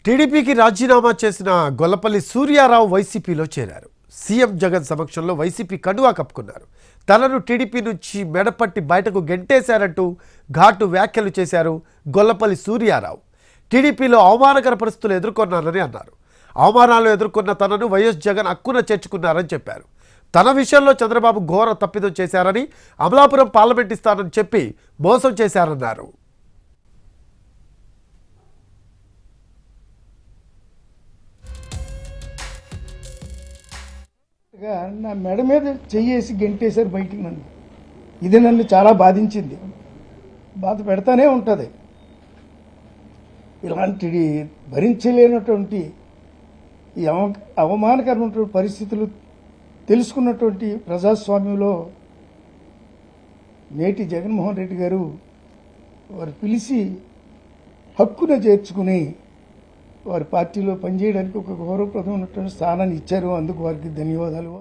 టీడీపీకి రాజీనామా చేసిన గొల్లపల్లి సూర్యారావు వైసీపీలో చేరారు. సీఎం జగన్ సమక్షంలో వైసీపీ కండువా కప్పుకున్నారు. తనను టీడీపీ నుంచి మెడపట్టి బయటకు గెంటేశారంటూ ఘాటు వ్యాఖ్యలు చేశారు గొల్లపల్లి సూర్యారావు. టీడీపీలో అవమానకర పరిస్థితులు ఎదుర్కొన్నారని అన్నారు. అవమానాలు ఎదుర్కొన్న తనను వైఎస్ జగన్ హక్కున చేర్చుకున్నారని చెప్పారు. తన విషయంలో చంద్రబాబు ఘోర తప్పిదం చేశారని, అమలాపురం పార్లమెంట్ ఇస్తానని చెప్పి మోసం చేశారన్నారు. నా మెడ మీద చెయ్యేసి గెంటేశారు బయటికి. నన్ను ఇది నన్ను చాలా బాధించింది, బాధ పెడతానే ఉంటుంది. ఇలాంటి భరించలేనటువంటి ఈ అవమానకరమైనటువంటి పరిస్థితులు తెలుసుకున్నటువంటి ప్రజాస్వామ్యంలో నేటి జగన్మోహన్ రెడ్డి గారు వారు పిలిచి హక్కున చేర్చుకుని వారి పార్టీలో పనిచేయడానికి ఒక గౌరవప్రదమైనటువంటి స్థానాన్ని ఇచ్చారు. అందుకు వారికి ధన్యవాదాలు.